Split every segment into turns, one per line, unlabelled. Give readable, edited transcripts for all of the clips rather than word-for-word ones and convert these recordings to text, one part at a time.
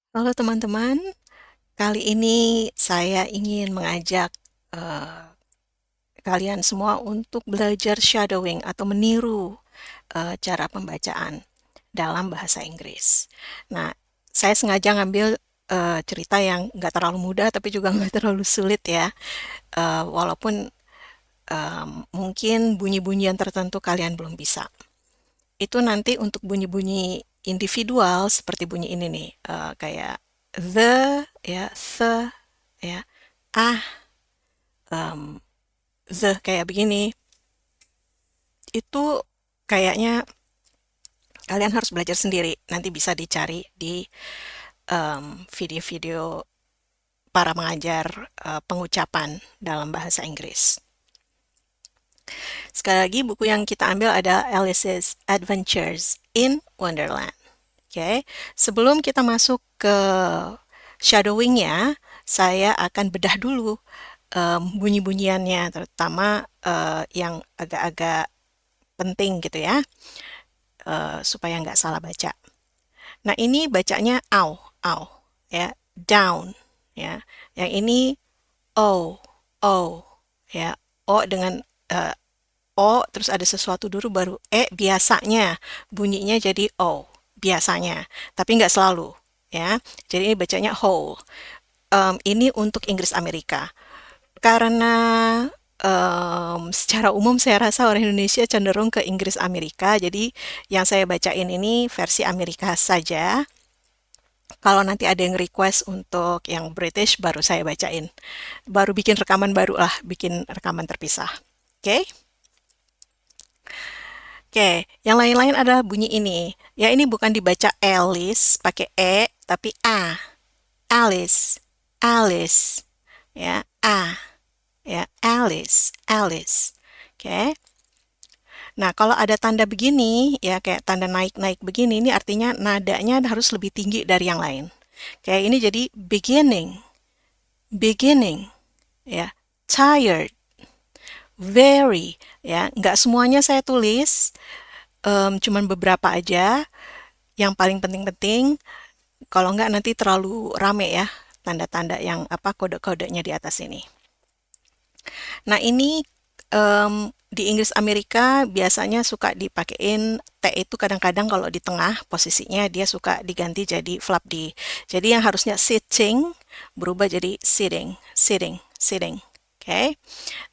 Halo teman-teman, kali ini saya ingin mengajak eh, kalian semua untuk belajar shadowing atau meniru cara pembacaan dalam bahasa Inggris. Nah, saya sengaja ngambil cerita yang nggak terlalu mudah tapi juga nggak terlalu sulit ya. Walaupun mungkin bunyi-bunyian tertentu kalian belum bisa. Itu nanti untuk bunyi-bunyi individual seperti bunyi ini nih, kayak the ya, the ya, ah, the kayak begini. Itu kayaknya kalian harus belajar sendiri. Nanti bisa dicari di video-video para mengajar pengucapan dalam bahasa Inggris. Sekali lagi, buku yang kita ambil ada Alice's Adventures in Wonderland. Oke, sebelum kita masuk ke shadowingnya, saya akan bedah dulu bunyi-bunyiannya, terutama yang agak-agak penting gitu ya, supaya nggak salah baca. Nah, ini bacanya au, ya, down, ya. Yang ini o, ya, o dengan eh, o, terus ada sesuatu dulu baru biasanya bunyinya jadi o, biasanya, tapi nggak selalu, ya. Jadi ini bacanya whole. Ini untuk Inggris Amerika. Karena secara umum saya rasa orang Indonesia cenderung ke Inggris Amerika, jadi yang saya bacain ini versi Amerika saja. Kalau nanti ada yang request untuk yang British, baru saya bacain. Baru bikin rekaman baru lah, bikin rekaman terpisah. Oke? Oke, yang lain-lain adalah bunyi ini. Ya, ini bukan dibaca Alice pakai tapi A. Alice, Alice. Ya, A. Ya, Alice, Alice. Oke. Nah, kalau ada tanda begini, ya kayak tanda naik-naik begini, ini artinya nadanya harus lebih tinggi dari yang lain. Kayak ini jadi beginning, beginning, ya, tired, very, ya. Nggak semuanya saya tulis, cuman beberapa aja. Yang paling penting-penting, kalau nggak nanti terlalu rame ya, tanda-tanda yang apa kode-kodenya di atas ini. Nah, ini di Inggris Amerika biasanya suka dipakein T itu kadang-kadang kalau di tengah posisinya dia suka diganti jadi flap D. Jadi yang harusnya sitting berubah jadi sitting, sitting, sitting. Oke.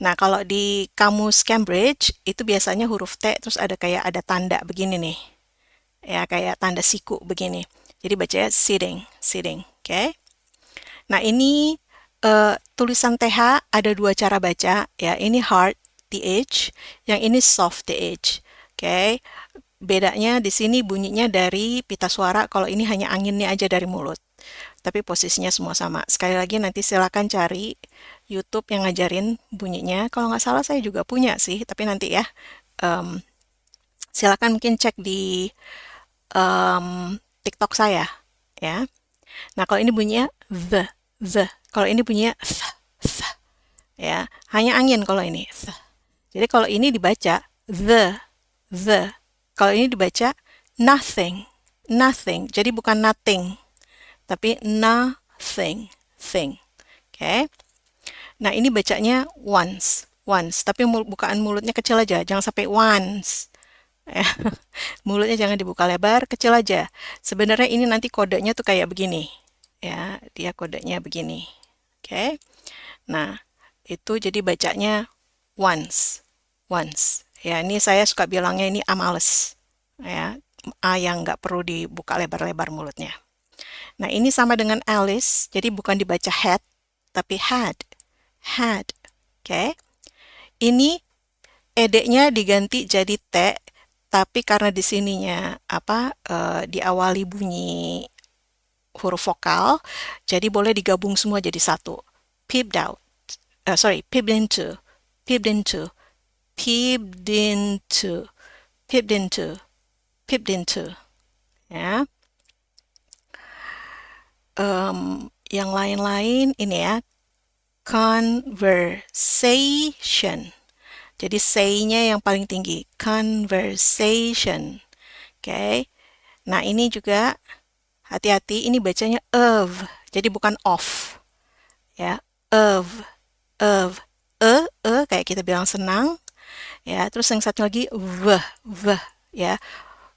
Nah, kalau di kamus Cambridge itu biasanya huruf T terus ada kayak ada tanda begini nih. Ya, kayak tanda siku begini. Jadi bacanya sitting, sitting. Oke. Nah, ini tulisan TH ada dua cara baca ya. Ini hard TH, yang ini soft TH. Oke. Bedanya di sini bunyinya dari pita suara, kalau ini hanya anginnya aja dari mulut. Tapi posisinya semua sama. Sekali lagi nanti silakan cari YouTube yang ngajarin bunyinya. Kalau nggak salah saya juga punya sih, tapi nanti ya. em, Silakan mungkin cek di TikTok saya ya. Nah, kalau ini bunyinya the. Kalau ini bunyinya th, ya. Hanya angin kalau ini. Th. Jadi kalau ini dibaca the. Kalau ini dibaca nothing, nothing. Jadi bukan nothing, tapi nothing, thing. Oke. Okay? Nah, ini bacanya once. Tapi bukaan mulutnya kecil aja, jangan sampai once. Ya. Mulutnya jangan dibuka lebar, kecil aja. Sebenarnya ini nanti kodenya tuh kayak begini. Ya, dia kodenya begini. Oke. Okay? Nah, itu jadi bacanya once. Once. Ya, ini saya suka bilangnya ini amales. Ya, A yang nggak perlu dibuka lebar-lebar mulutnya. Nah, ini sama dengan Alice, jadi bukan dibaca had, tapi had. Had. Oke. Okay? Ini edeknya diganti jadi T, tapi karena di sininya diawali bunyi huruf vokal, jadi boleh digabung semua jadi satu. Peeped out. Peeped into. Peeped into. Peeped into. Peeped into. Peeped into. Ya. Yang lain-lain ini ya. Conversation. Jadi say-nya yang paling tinggi. Conversation. Oke. Okay. Nah, ini juga Hati-hati, ini bacanya of, jadi bukan off. Ya, of. Kayak kita bilang senang. Ya, terus yang satu lagi v, ya.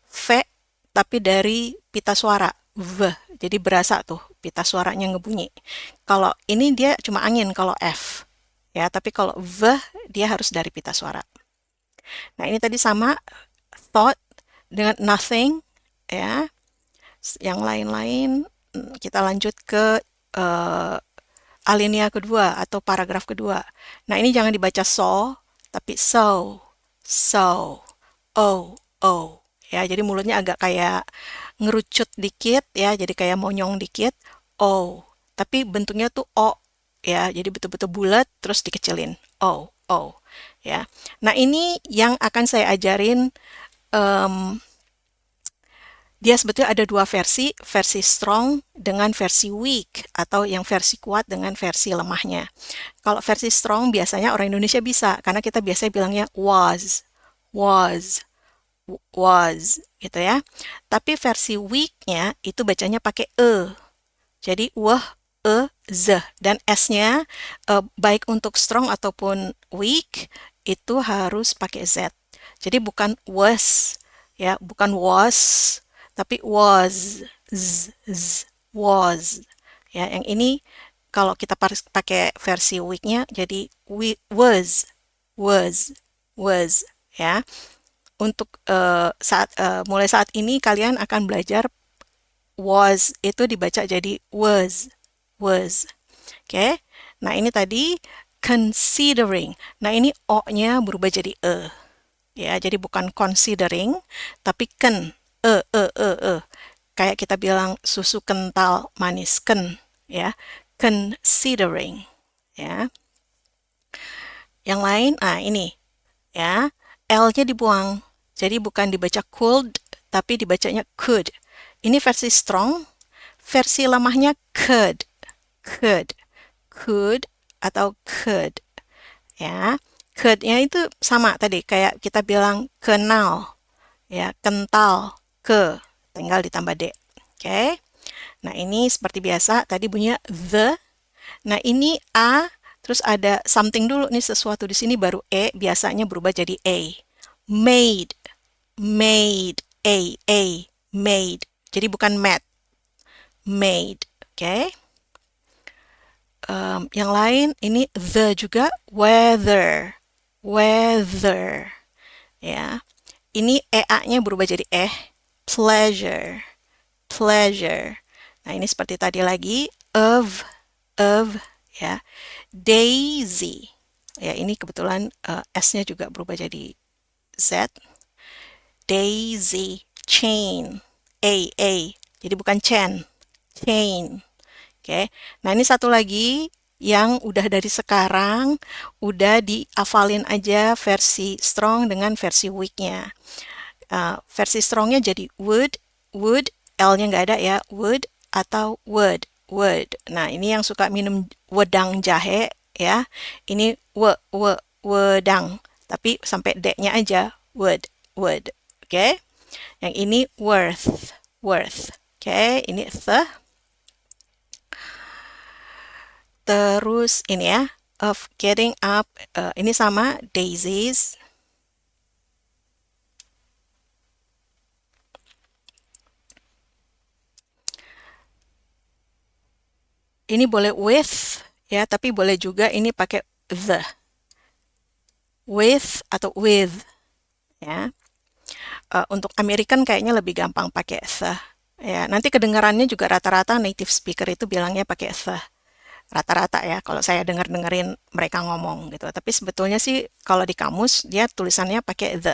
V, tapi dari pita suara, v. Jadi berasa tuh pita suaranya ngebunyi. Kalau ini dia cuma angin kalau F. Ya, tapi kalau v dia harus dari pita suara. Nah, ini tadi sama thought dengan nothing, ya. Yang lain-lain kita lanjut ke eh, alinea kedua atau paragraf kedua. Nah, ini jangan dibaca so, tapi so, oh. Ya, jadi mulutnya agak kayak ngerucut dikit ya, jadi kayak monyong dikit. Oh, tapi bentuknya tuh o ya, jadi betul-betul bulat terus dikecilin. Oh, ya. Nah, ini yang akan saya ajarin. em, Dia sebetulnya ada dua versi strong dengan versi weak, atau yang versi kuat dengan versi lemahnya. Kalau versi strong biasanya orang Indonesia bisa, karena kita biasanya bilangnya was, gitu ya. Tapi versi weaknya itu bacanya pakai e. Jadi z. Dan s-nya baik untuk strong ataupun weak itu harus pakai z. Jadi bukan was, ya, bukan was, tapi was, was. Ya, yang ini kalau kita pakai versi weaknya jadi was, ya. Untuk mulai saat ini kalian akan belajar was itu dibaca jadi was. Oke. Nah, ini tadi considering. Nah, ini o-nya berubah jadi e. Ya, jadi bukan considering, tapi e. Kayak kita bilang susu kental manis, ya. Considering, ya. Yang lain, ini, ya. L-nya dibuang. Jadi bukan dibaca could, tapi dibacanya could. Ini versi strong, versi lemahnya could, atau could, ya. Could-nya itu sama tadi, kayak kita bilang kenal, ya, kental, tinggal ditambah D. Oke. Nah, ini seperti biasa, tadi bunyinya the. Nah, ini A, terus ada something dulu nih, sesuatu di sini baru E, biasanya berubah jadi A. Made, made. Jadi bukan made. Oke. Yang lain, ini the juga, weather, ya. Ini EA-nya berubah jadi pleasure. Nah, ini seperti tadi lagi, of, ya. Daisy. Ya, ini kebetulan S-nya juga berubah jadi Z. Daisy. Chain. A. Jadi bukan chain. Oke. Nah, ini satu lagi yang udah dari sekarang, udah dihafalin aja versi strong dengan versi weaknya. Versi strongnya jadi would, L-nya nggak ada ya, would atau would. Nah, ini yang suka minum wedang jahe ya, ini wedang, tapi sampai D-nya aja, would. Oke. Yang ini worth. Oke, ini the. Terus ini ya, of getting up, ini sama, daisies. Ini boleh with, ya, tapi boleh juga ini pakai the. With atau with, ya. Untuk American kayaknya lebih gampang pakai the. Ya, nanti kedengarannya juga rata-rata native speaker itu bilangnya pakai the. Rata-rata ya, kalau saya dengerin mereka ngomong gitu. Tapi sebetulnya sih kalau di kamus dia tulisannya pakai the.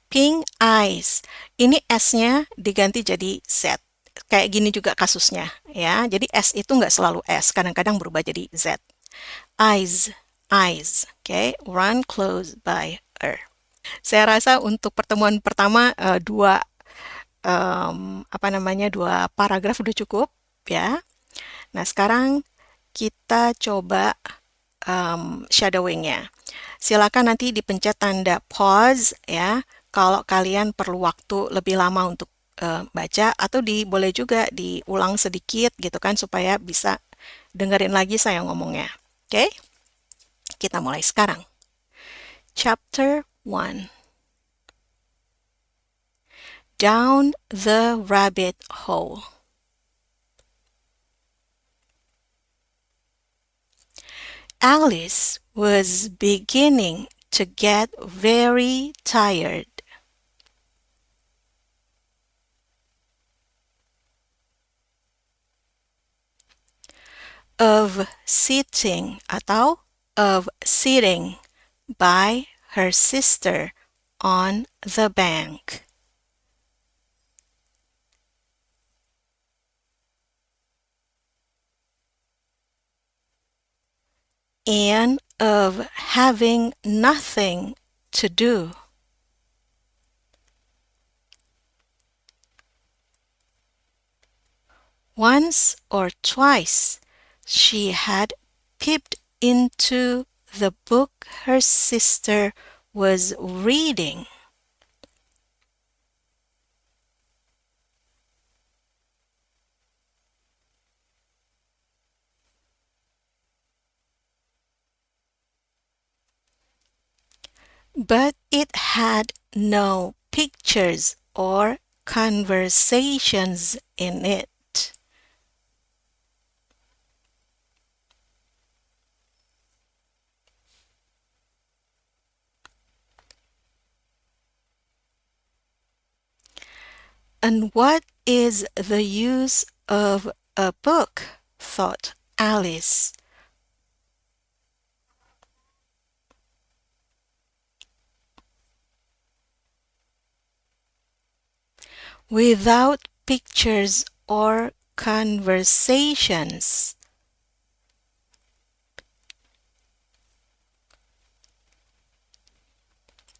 Pink eyes. Ini S-nya diganti jadi Z. Kayak gini juga kasusnya ya. Jadi S itu nggak selalu S, kadang-kadang berubah jadi Z. Eyes. Oke, run close by her. Saya rasa untuk pertemuan pertama dua dua paragraf udah cukup ya. Nah, sekarang kita coba shadowingnya. Silakan nanti dipencet tanda pause ya kalau kalian perlu waktu lebih lama untuk baca atau boleh juga diulang sedikit gitu kan supaya bisa dengerin lagi saya ngomongnya. Oke? Kita mulai sekarang. Chapter 1. Down the rabbit hole. Alice was beginning to get very tired. Of sitting by her sister on the bank. And of having nothing to do. Once or twice she had peeped into the book her sister was reading. But it had no pictures or conversations in it. And what is the use of a book? Thought Alice. Without pictures or conversations.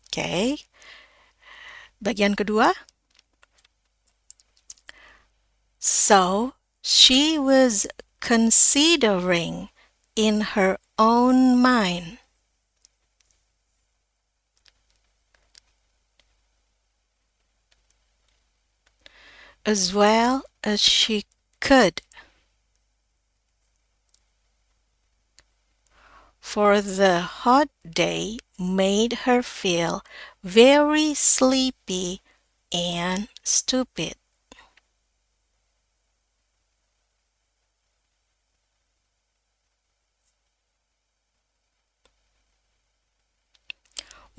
Oke. Bagian kedua. So she was considering in her own mind. As well as she could. For the hot day made her feel very sleepy and stupid.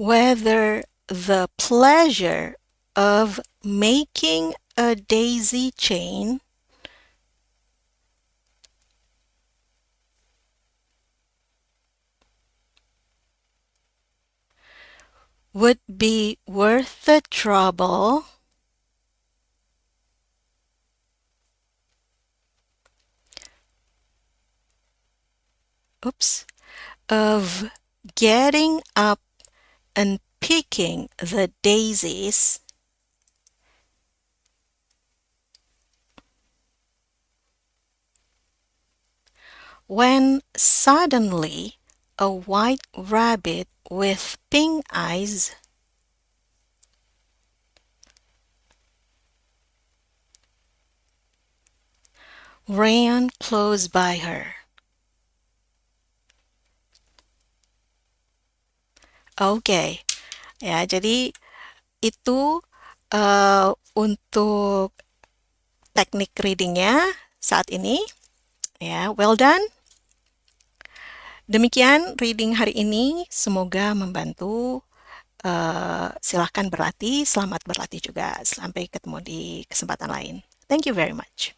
Whether the pleasure of making a daisy chain would be worth the trouble of getting up and picking the daisies when suddenly a white rabbit with pink eyes ran close by her. Oke, ya jadi itu untuk teknik readingnya saat ini. Ya, well done. Demikian reading hari ini, semoga membantu. Silahkan berlatih, selamat berlatih juga. Sampai ketemu di kesempatan lain. Thank you very much.